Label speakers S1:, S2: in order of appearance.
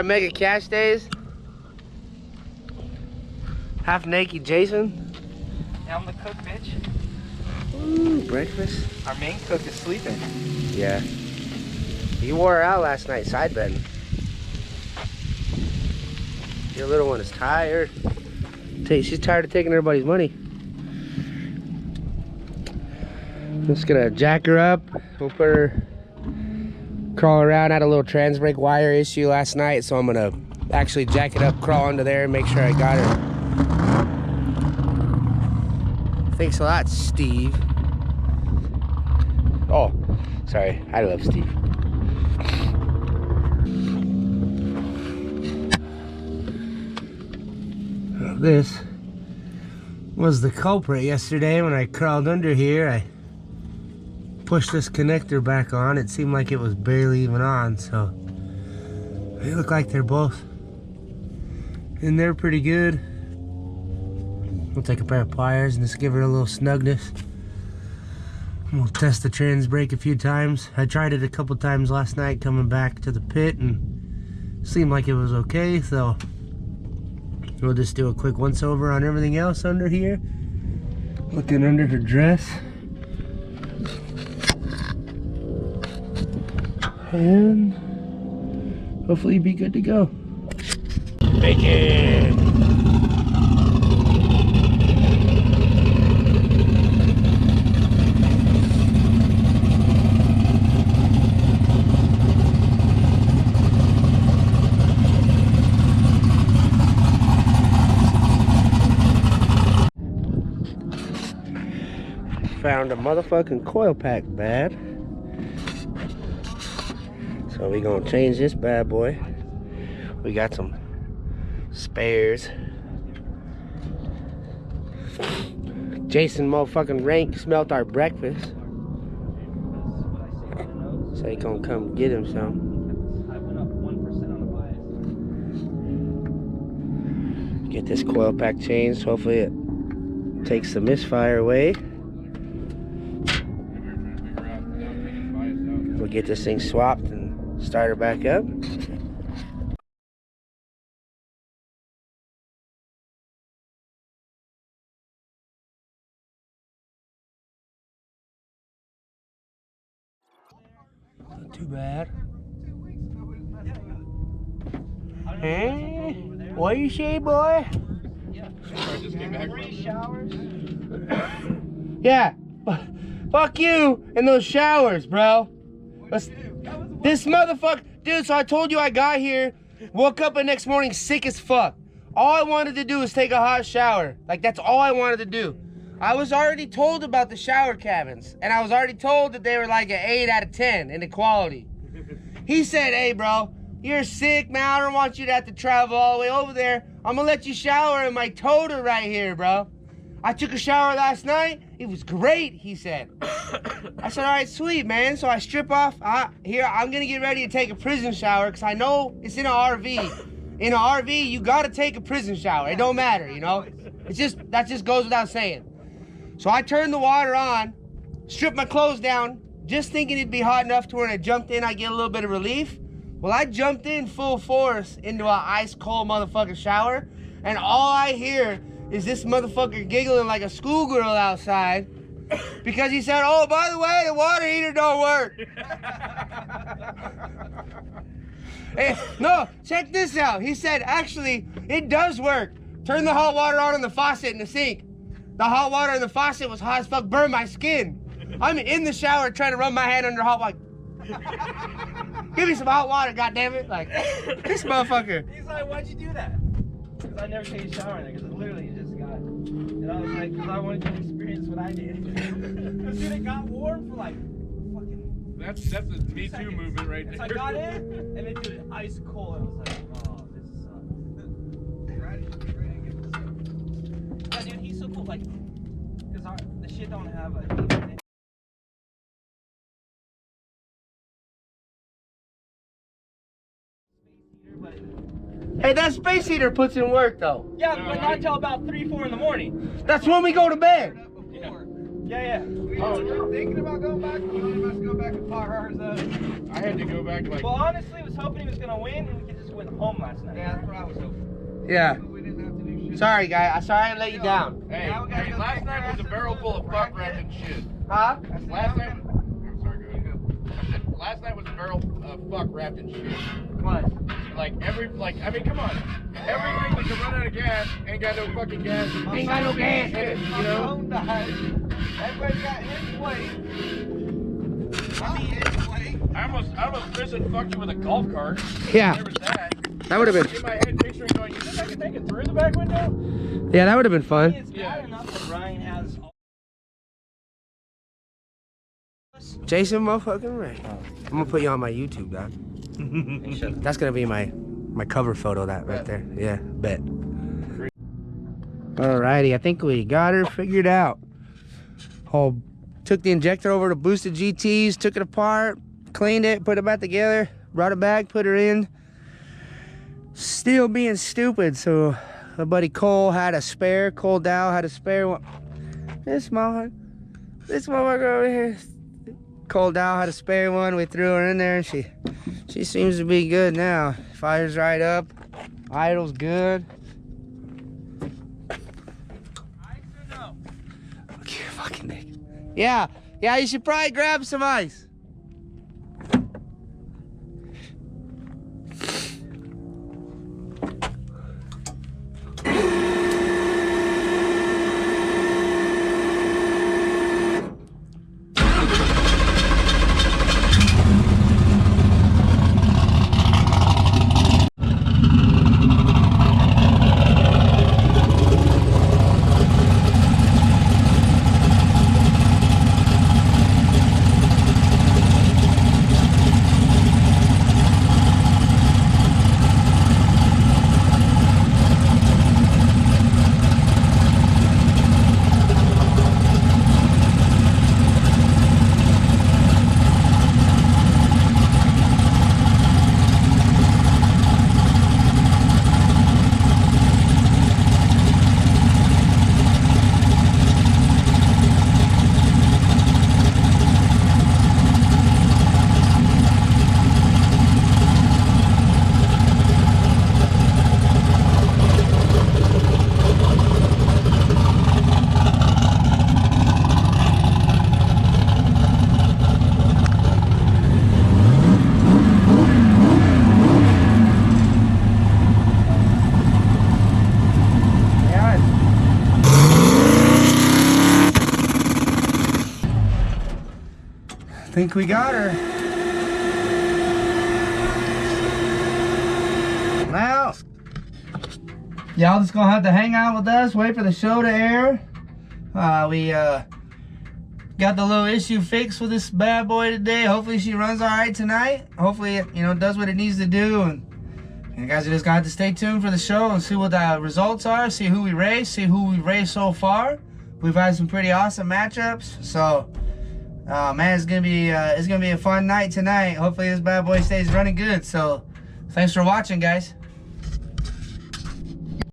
S1: our mega cash days. Half naked Jason.
S2: Yeah, I'm the cook, bitch.
S1: Ooh, breakfast.
S2: Our main cook is sleeping.
S1: Yeah. You wore her out last night side bedding. Your little one is tired. She's tired of taking everybody's money. I'm just gonna jack her up. We'll put her, crawl around. I had a little trans brake wire issue last night, so I'm gonna actually jack it up, crawl under there, and make sure I got her. Thanks a lot, Steve. Oh, sorry. I love Steve. This was the culprit yesterday when I crawled under here. I pushed this connector back on. It seemed like it was barely even on, so they look like they're both in there pretty good. We'll take a pair of pliers and just give her a little snugness. We'll test the trans brake a few times. I tried it a couple times last night coming back to the pit and seemed like it was okay, so we'll just do a quick once over on everything else under here. Looking under her dress. And hopefully be good to go. Bacon! Found a motherfucking coil pack bad. So we gonna change this bad boy. We got some spares. Jason motherfucking Rank smelt our breakfast. So he gonna come get him some.
S2: I went up 1% on the bias.
S1: Get this coil pack changed. Hopefully it takes the misfire away. We'll get this thing swapped and start her back up. Not too bad. Hey, what you say, boy?
S2: Yeah. I just came back. 3 showers.
S1: Yeah. Fuck you and those showers, bro. This motherfucker, dude, so I told you I got here, woke up the next morning sick as fuck. All I wanted to do was take a hot shower. Like, that's all I wanted to do. I was already told about the shower cabins, and I was already told that they were like an 8 out of 10 in the quality. He said, hey, bro, you're sick, man. I don't want you to have to travel all the way over there. I'm gonna let you shower in my toter right here, bro. I took a shower last night. It was great, he said. I said, all right, sweet, man. So I strip off. Here, I'm going to get ready to take a prison shower because I know it's in an RV. In an RV, you got to take a prison shower. It don't matter, you know? That just goes without saying. So I turned the water on, stripped my clothes down, just thinking it'd be hot enough to when I jumped in, I get a little bit of relief. Well, I jumped in full force into an ice cold motherfucking shower, and all I hear is this motherfucker giggling like a schoolgirl outside because he said, oh, by the way, the water heater don't work. Hey, no, check this out. He said, actually, it does work. Turn the hot water on in the faucet in the sink. The hot water in the faucet was hot as fuck, burned my skin. I'm in the shower trying to run my hand under hot water. Give me some hot water, goddammit. Like, this motherfucker.
S2: He's like, why'd you do that? Because I never take a shower in there, because it literally just got, and I was like, because I wanted to experience what I did. Because dude, it got warm for like fucking
S3: That's a Me Too movement right there.
S2: So I got in, and then dude, ice cold. I was like, oh, this sucks. Yeah, dude, he's so cool. Like, because the shit don't have a heat in it.
S1: Hey, that space heater puts in work, though.
S2: Yeah, but not until about 3, 4 in the morning.
S1: That's when we go to bed.
S2: Yeah.
S3: Oh,
S4: Thinking about going back, you must go back and fire ours up.
S3: I had to go back like.
S2: Well, honestly, I was hoping he was gonna win, and we could just actually went home last night.
S4: Yeah, that's what I was hoping.
S1: Yeah.
S4: We didn't have to do shit.
S1: Sorry, guy. Sorry I let you down.
S3: Hey, hey, last night was a barrel full of fuck wrapped in shit.
S1: Huh?
S3: Last night, I'm sorry, go ahead. I said, last night was a barrel of fuck wrapped in shit.
S2: What?
S3: Like I mean, come on. Everything that can run out of gas ain't got no fucking gas.
S1: Ain't got no gas in it,
S3: you know?
S4: Everybody got his way. His way.
S3: I almost Chris fucked you with a golf cart.
S1: Yeah.
S3: There was that.
S1: That would have been.
S3: In my head, picturing going, you think I can take it through the back window?
S1: Yeah, that would have been fun.
S2: It's bad enough that Ryan has.
S1: Jason motherfucking Ray. I'm gonna put you on my YouTube, dog. That's gonna be my cover photo, that right there. Yeah, bet. Alrighty, I think we got her figured out. Took the injector over to boosted GTs, took it apart, cleaned it, put it back together, brought it back, put her in. Still being stupid, so my buddy Cole had a spare, Cole Dow had a spare one. This motherfucker over here. Cole Dow had a spare one, we threw her in there, and she seems to be good now. Fires right up, idle's good.
S2: Ice or no?
S1: Okay, fucking Nick. Yeah, you should probably grab some ice. Think we got her. Now, y'all just gonna have to hang out with us, wait for the show to air. We got the little issue fixed with this bad boy today. Hopefully she runs all right tonight. Hopefully it, does what it needs to do. And you guys are just gonna have to stay tuned for the show and see what the results are, see who we race, see who we raced so far. We've had some pretty awesome matchups, so man, it's gonna be a fun night tonight. Hopefully this bad boy stays running good. So thanks for watching, guys.